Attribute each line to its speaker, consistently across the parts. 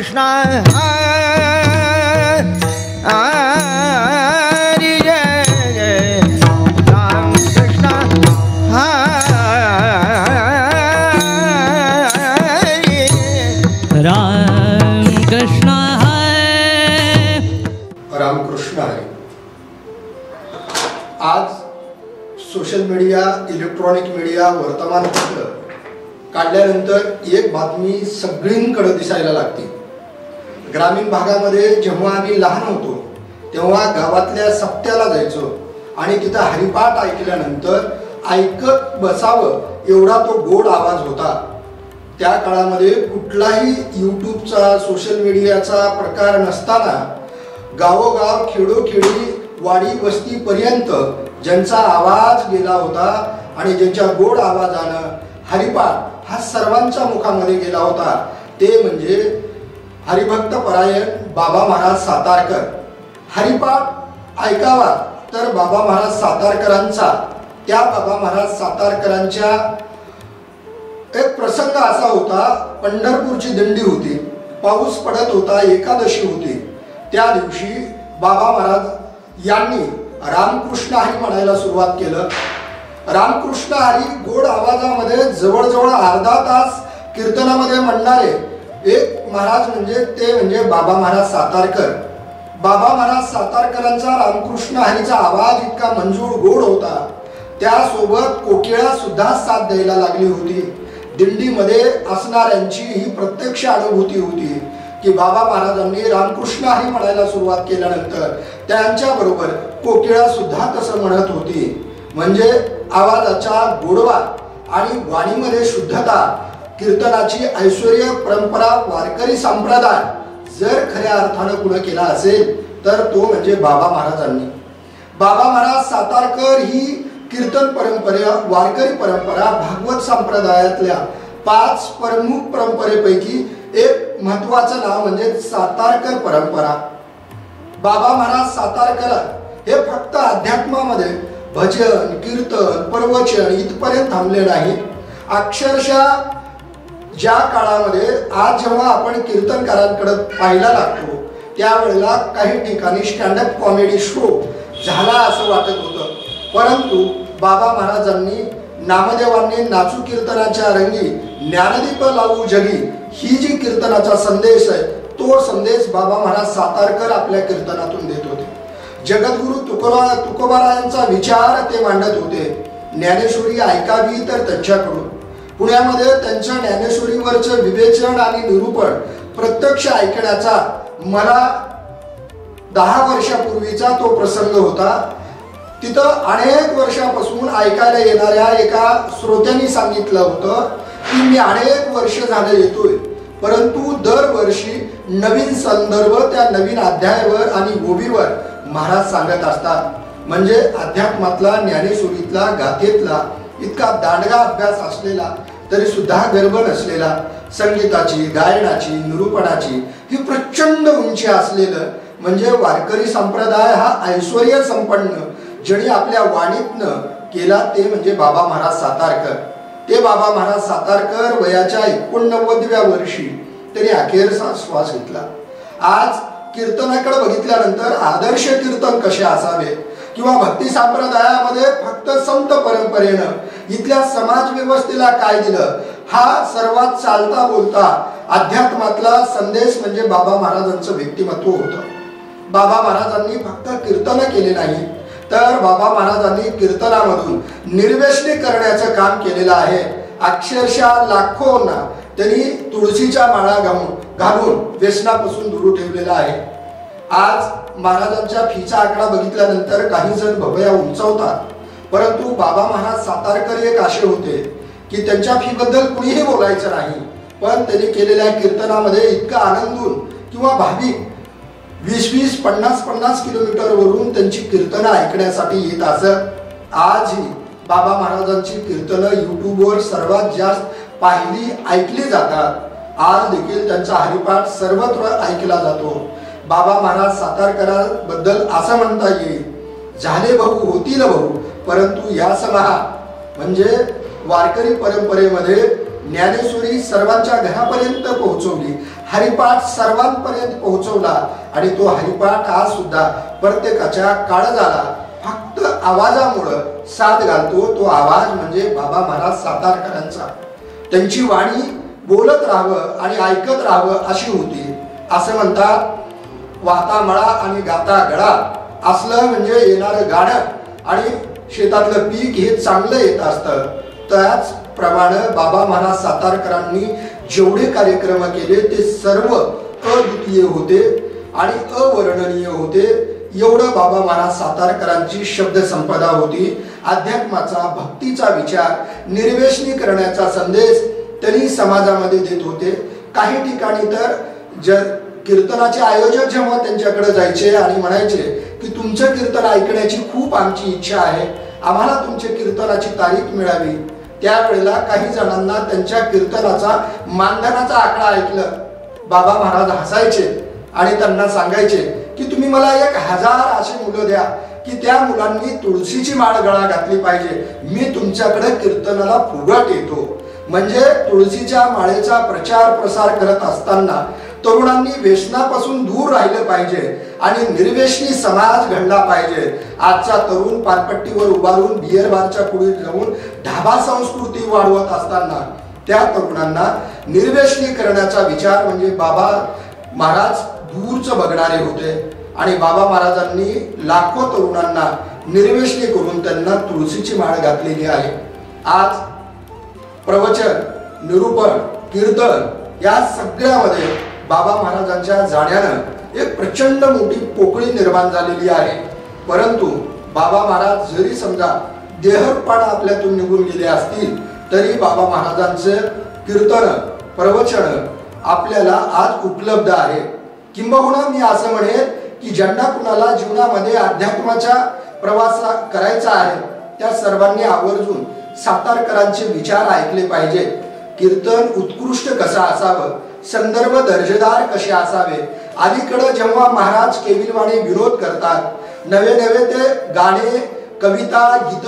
Speaker 1: कृष्णा हरि जय जय राम कृष्ण हरि राम कृष्ण
Speaker 2: रामकृष्ण हरी. आज social media, electronic media, वर्तमानपत्र काढल्यानंतर एक बातमी सगळींकडे दिसायला लागते. ग्रामीण भागामध्ये जेव्हा आम्ही लहान होतो तेव्हा गावातल्या सप्त्याला जायचो आणि तिथं हरिपाठ ऐकल्यानंतर ऐकत बसावं एवढा तो गोड आवाज होता. त्या काळामध्ये कुठलाही यूट्यूबचा, सोशल मीडियाचा प्रकार नसताना गावोगाव, खेडोखेडी, वाडी वस्तीपर्यंत ज्यांचा आवाज गेला होता आणि ज्यांच्या गोड आवाजानं हरिपाठ हा सर्वांच्या मुखामध्ये गेला होता ते म्हणजे हरिभक्त परायण बाबा महाराज सातारकर. हरिपाठ ऐकावा तर बाबा महाराज सातारकरांचा, त्या बाबा महाराज सातारकरांच्या एक प्रसंग असा होता. पंढरपूरची दिंडी होती, पाऊस पडत होता, एकादशी होती. त्या दिवशी बाबा महाराज यांनी रामकृष्ण हरी म्हणायला सुरुवात केलं. रामकृष्ण हरी गोड आवाजामध्ये जवळजवळ अर्धा तास कीर्तनामध्ये म्हणणारे एक महाराज म्हणजे बाबा महाराज सातारकर. बाबा महाराज सातारकरांचा रामकृष्ण हरीचा आवाज इतका मंजूळ गोड होता, त्यासोबत कोकिळा सुद्धा साथ द्यायला लागली होती. दिंडीमध्ये असणाऱ्यांची ही प्रत्यक्ष अनुभूती होती की बाबा महाराजांनी रामकृष्ण हरी म्हणायला सुरुवात केल्यानंतर त्यांच्या बरोबर कोकिळा सुद्धा तसं म्हणत होती. म्हणजे आवाजाचा गोडवा आणि वाणीमध्ये शुद्धता, कीर्तनाची ऐश्वर्य परंपरा, वारकरी संप्रदाय जर खऱ्या अर्थानं पुढे केला असेल तर तो म्हणजे बाबा महाराजांनी. बाबा महाराज सातारकर ही कीर्तन परंपरा, वारकरी परंपरा, भागवत संप्रदायातल्या 5 प्रमुख परंपरेपैकी एक महत्वाचं नाव म्हणजे सातारकर परंपरा. बाबा महाराज सातारकर हे फक्त अध्यात्मामध्ये भजन, कीर्तन, प्रवचन इथपर्यंत थांबले नाही. अक्षरशः ज्या काळामध्ये आज जेव्हा आपण कीर्तनकारांकडे पाहायला लागतो त्यावेळेला काही ठिकाणी स्टँडअप कॉमेडी शो झाला असं वाटत होतं, परंतु बाबा महाराजांनी नामदेवांनी नाचू कीर्तनाच्या रंगी ज्ञानदीप लावू जगी ही जी कीर्तनाचा संदेश आहे तो संदेश बाबा महाराज सातारकर आपल्या कीर्तनातून देत होते. जगद्गुरु तुकोबारायांचा विचार ते मांडत होते. ज्ञानेश्वरी ऐकावी तर त्यांच्याकडून. पुण्यामध्ये त्यांच्या ज्ञानेश्वरीवरचं विवेचन आणि निरूपण प्रत्यक्ष ऐकण्याचा मला 10 वर्षापूर्वीचा तो प्रसंग होता. तिथं अनेक वर्षापासून ऐकायला येणाऱ्या एका श्रोत्यांनी सांगितलं होतं की मी अनेक वर्ष झाले येतोय, परंतु दरवर्षी नवीन संदर्भ, त्या नवीन अध्यायावर आणि गोबीवर महाराज सांगत असतात. म्हणजे अध्यात्मातला, ज्ञानेश्वरीतला, गाथेतला इतका दांडगा अभ्यास असलेला तरी सुद्धा गर्भ नसलेला, संगीताची, गायनाची, निरूपणाची ही प्रचंड उंची असलेलं म्हणजे वारकरी संप्रदाय हा ऐश्वर्य संपन्न ज्यांनी आपल्या वाणीतनं केला ते म्हणजे बाबा महाराज सातारकर. ते बाबा महाराज सातारकर वयाच्या 89व्या वर्षी त्यांनी अखेरचा श्वास घेतला. आज कीर्तनाकडे बघितल्यानंतर आदर्श कीर्तन कसे असावे किंवा भक्ती संप्रदायामध्ये फक्त संत परंपरेनं इथल्या समाज व्यवस्थेला काय दिलं हा सर्वात चालता बोलता अध्यात्मातला संदेश म्हणजे बाबा महाराजांचं व्यक्तिमत्व होतं. बाबा महाराजांनी फक्त कीर्तन केले नाही तर बाबा महाराजांनी कीर्तनामधून निर्व्यसनी करण्याचं काम केलेलं आहे. अक्षरशः लाखोंना त्यांनी तुळशीच्या माळा घालून व्यसनापासून दूर ठेवलेला आहे. आज महाराजांच्या फीचा आकडा बघितल्यानंतर काही जण भभया उंचावतात, परंतु बाबा महाराज सातारकर एक असे होते की त्यांच्या फीबद्दल कुणीही बोलायचं नाही, पण त्यांनी केलेल्या कीर्तनामध्ये इतका आनंदून किंवा भाविक 20-20, 50-50 किलोमीटरवरून त्यांची कीर्तनं ऐकण्यासाठी येत असत. आजही बाबा महाराजांची कीर्तनं यूट्यूबवर सर्वात जास्त पाहिली, ऐकली जातात. आज देखील त्यांचा हरिपाठ सर्वत्र ऐकला जातो. बाबा महाराज सातारकरांबद्दल असं म्हणता येईल, झाले भाऊ होतील भाऊ, परंतु या समाहा म्हणजे वारकरी परंपरेमध्ये ज्ञानेश्वरी सर्वांच्या घरापर्यंत पोहोचवली हरिपाठ सर्वांपर्यंत पोहोचवला आणि तो हरिपाठ आज सुद्धा प्रत्येकाच्या काळजाला फक्त आवाजामुळं साथ घालतो. तो आवाज म्हणजे बाबा महाराज सातारकरांचा. त्यांची वाणी बोलत राहावं आणि ऐकत राहावं अशी होती. असं म्हणतात, वाहता मळा आणि गाता गडा असलं म्हणजे येणारं गाणं आणि शेतातलं पीक हे चांगलं येत असतं. त्याचप्रमाणे बाबा महाराज सातारकरांनी जेवढे कार्यक्रम केले ते सर्व अद्वितीय होते आणि अवर्णनीय होते. एवढं बाबा महाराज सातारकरांची शब्द संपदा होती. अध्यात्माचा, भक्तीचा विचार, निर्वेशनी करण्याचा संदेश त्यांनी समाजामध्ये देत होते. काही ठिकाणी तर कीर्तनाचे आयोजक जेव्हा त्यांच्याकडे जायचे आणि म्हणायचे की तुमचं कीर्तन ऐकण्याची खूप आमची इच्छा आहे, आम्हाला तुमच्या कीर्तनाची तारीख मिळावी, त्यावेळेला काही जणांना त्यांच्या कीर्तनाचा मानधनाचा आकडा ऐकलं बाबा महाराज हसायचे आणि त्यांना सांगायचे की तुम्ही मला 1000 अशी मुलं द्या की त्या मुलांनी तुळशीची माळ गळा घातली पाहिजे, मी तुमच्याकडे कीर्तनाला फुगट येतो. म्हणजे तुळशीच्या माळेचा प्रचार प्रसार करत असताना तरुणांनी व्यसनापासून दूर राहिलं पाहिजे आणि निर्व्यसनी समाज घडला पाहिजे. आजचा तरुण पानपट्टीवर उभारून बियर बारच्या पुढे जाऊन ढाबा संस्कृती वाढवत असताना त्या तरुणांना निर्व्यसनी करण्याचा विचार म्हणजे बाबा महाराज दूरच बघणारे होते आणि बाबा महाराजांनी लाखो तरुणांना निर्व्यसनी करून त्यांना तुळशीची माळ घातलेली आहे. आज प्रवचन, निरूपण, कीर्तन या सगळ्यामध्ये बाबा महाराजांच्या जाण्यानं एक प्रचंड मोठी पोकळी निर्माण झालेली आहे. परंतु बाबा महाराज जरी समजा देहपणा आपल्यातून निघून गेले असतील तरी बाबा महाराजांचं कीर्तन, प्रवचन आपल्याला आज उपलब्ध आहे. किंबहुना मी असं म्हणेन की ज्यांना कुणाला जीवनामध्ये अध्यात्माचा प्रवास करायचा आहे त्या सर्वांनी आवर्जून सातारकरांचे विचार ऐकले पाहिजे. कीर्तन उत्कृष्ट कसं असावं, संदर्भ दर्जेदार कसे असावे. अलीकडे जेव्हा महाराज केविलवाणी विरोध करतात, नवे नवे ते गाणे, कविता, गीत,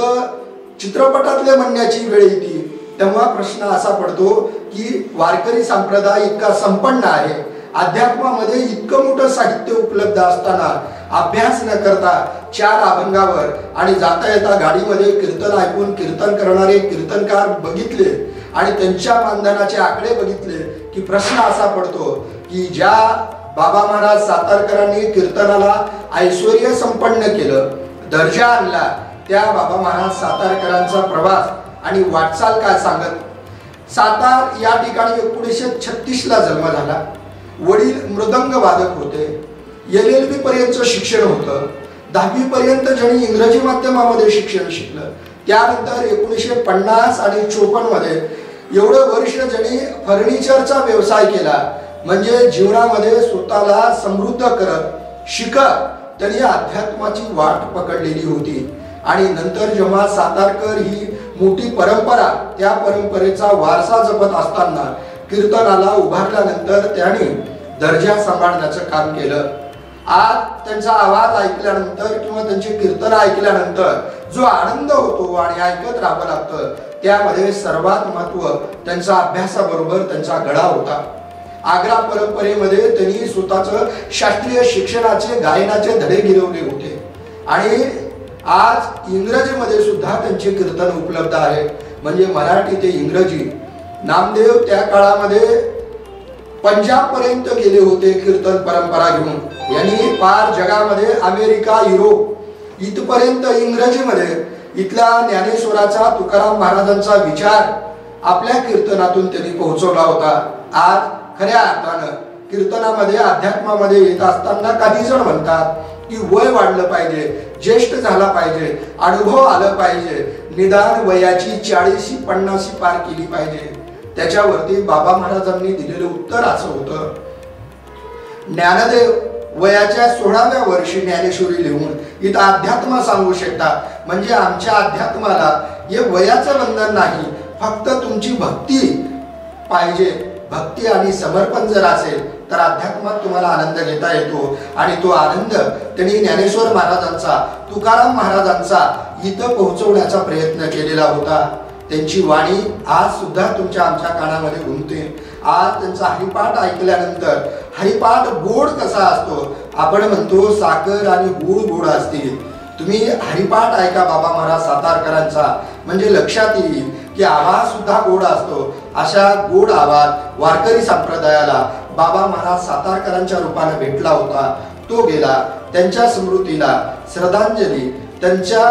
Speaker 2: चित्रपटातले म्हणण्याची वेळ येते, तेव्हा प्रश्न असा पडतो की वारकरी संप्रदाय इतका संपन्न आहे, अध्यात्मामध्ये इतकं मोठं साहित्य उपलब्ध असताना अभ्यास न करता 4 अभंगावर आणि जाता येता गाडीमध्ये कीर्तन ऐकून कीर्तन करणारे कीर्तनकार बघितले आणि त्यांच्या मानधनाचे आकडे बघितले की प्रश्न असा पडतो की ज्या बाबा महाराज सातारकरांनी कीर्तनाला ऐश्वर्य संपन्न केलं, दर्जा आणला, त्या बाबा महाराज सातारकरांचा प्रवास आणि वाटचाल काय सांगत. सातार या ठिकाणी 1936 ला जन्म झाला. वडील मृदंग वादक होते. LLB पर्यंतचं शिक्षण होतं. 10वी पर्यंत ज्यांनी इंग्रजी माध्यमामध्ये शिक्षण शिकलं. त्यानंतर 1950 आणि 54 मध्ये एवढं वर्ष ज्यांनी फर्निचरचा व्यवसाय केला. म्हणजे जीवनामध्ये स्वतःला समृद्ध करत शिकत त्यांनी अध्यात्माची वाट पकडलेली होती. आणि नंतर जेव्हा सातारकर ही मोठी परंपरा, त्या परंपरेचा वारसा जपत असताना कीर्तनाला उभारल्यानंतर त्यांनी दर्जा सांभाळण्याचं काम केलं. आज त्यांचा आवाज ऐकल्यानंतर किंवा त्यांची कीर्तन ऐकल्यानंतर जो आनंद होतो आणि ऐकत राहावं लागतं, त्यामध्ये सर्वात महत्व त्यांचा अभ्यासाबरोबर त्यांचा गळा होता. आग्रा परंपरेमध्ये त्यांनी स्वतःचं शास्त्रीय शिक्षणाचे, गायनाचे धडे गिरवले होते आणि आज इंग्रजीमध्ये सुद्धा त्यांचे कीर्तन उपलब्ध आहे. म्हणजे मराठी ते इंग्रजी. नामदेव त्या काळामध्ये पंजाब पर्यंत गेले होते कीर्तन परंपरा घेऊन. यांनी पार जगामध्ये अमेरिका, युरोप इथपर्यंत इंग्रजीमध्ये इथल्या ज्ञानेश्वराचा, तुकाराम महाराजांचा विचार आपल्या कीर्तनातून त्यांनी पोहोचवला होता. आज खऱ्या अर्थानं कीर्तनामध्ये, अध्यात्मामध्ये येत असताना काही जण म्हणतात की वय वाढलं पाहिजे, ज्येष्ठ झाला पाहिजे, अनुभव आलं पाहिजे, निदान वयाची 40-50 पार केली पाहिजे. त्याच्यावरती बाबा महाराजांनी दिलेलं उत्तर असं होतं, ज्ञानदेव वयाच्या 16व्या वर्षी ज्ञानेश्वरी लिहून इथं अध्यात्म सांगू शकता. म्हणजे आमच्या अध्यात्माला हे वयाचं बंधन नाही, फक्त तुमची भक्ती पाहिजे. भक्ती आणि समर्पण जर असेल तर अध्यात्मात तुम्हाला आनंद घेता येतो. आणि तो आनंद त्यांनी ज्ञानेश्वर महाराजांचा, तुकाराम महाराजांचा इथं पोहोचवण्याचा प्रयत्न केलेला होता. त्यांची वाणी आज सुद्धा तुमच्या आमच्या कानामध्ये घुमते. आज त्यांचा हरिपाठ ऐकल्यानंतर हरिपाठ गोड कसा असतो, आपण म्हणतो साखर आणि गूळ गोड असतील. तुम्ही हरिपाठ ऐका बाबा महाराज सातारकरांचा, म्हणजे लक्षात येईल की आवाज सुद्धा गोड असतो. अशा गोड आवाज वारकरी संप्रदायाला बाबा महाराज सातारकरांच्या रूपाने भेटला होता. तो गेला. त्यांच्या स्मृतीला श्रद्धांजली, त्यांच्या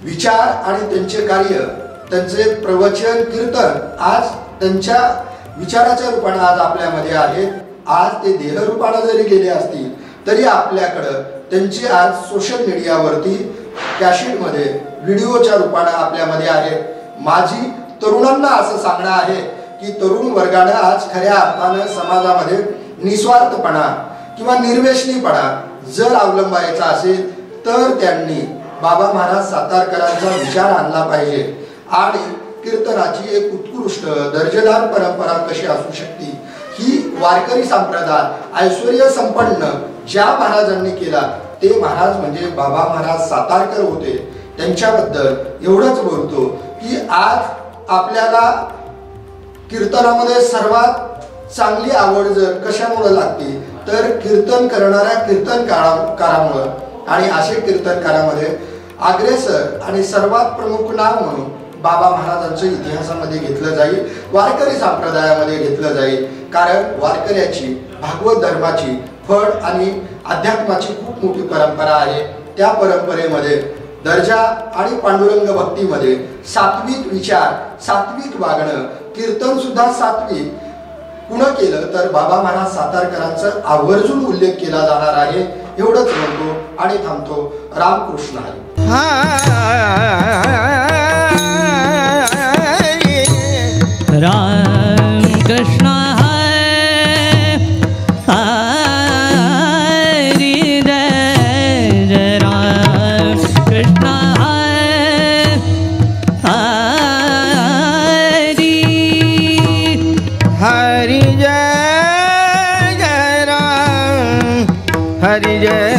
Speaker 2: विचार आणि त्यांचे कार्य, त्यांचे प्रवचन कीर्तन आज त्यांच्या विचाराच्या रूपाने आज आपल्यामध्ये आहेत. आज ते देह रूपाने जरी गेले असतील तरी आपल्याकडं त्यांची आज सोशल मीडियावरती कॅसेटमध्ये व्हिडिओच्या रूपाने आपल्यामध्ये आहेत. माझी तरुणांना असं सांगणं आहे की तरुण वर्गानं आज खऱ्या अर्थानं समाजामध्ये निस्वार्थपणा किंवा निर्व्यसनीपणा जर अवलंबायचा असेल तर त्यांनी बाबा महाराज सातारकरांचा विचार आणला पाहिजे. आणि कीर्तनाची एक उत्कृष्ट दर्जेदार परंपरा कशी असू शकते, ही वारकरी संप्रदाय ऐश्वर्य संपन्न ज्या महाराजांनी केला ते महाराज म्हणजे बाबा महाराज सातारकर होते. त्यांच्याबद्दल एवढंच बोलतो की आज आपल्याला कीर्तनामध्ये सर्वात चांगली आवड जर कशामुळे लागते तर कीर्तन करणाऱ्या कीर्तनकारामुळे. आणि असे कीर्तनकारामध्ये अग्रेसर आणि सर्वात प्रमुख नाव म्हणून बाबा महाराजांचं इतिहासामध्ये घेतलं जाईल, वारकरी संप्रदायामध्ये घेतलं जाईल. कारण वारकऱ्याची भागवत धर्माची फळ आणि अध्यात्माची खूप मोठी परंपरा आहे. त्या परंपरेमध्ये दर्जा आणि पांडुरंग भक्तीमध्ये सात्विक विचार, सात्विक वागणं, कीर्तन सुद्धा सात्विक पुन्हा केलं तर बाबा महाराज सातारकरांचा आवर्जून उल्लेख केला जाणार आहे. एवढंच म्हणतो आणि थांबतो. रामकृष्ण हरी.
Speaker 1: राम कृष्ण
Speaker 3: हरि जय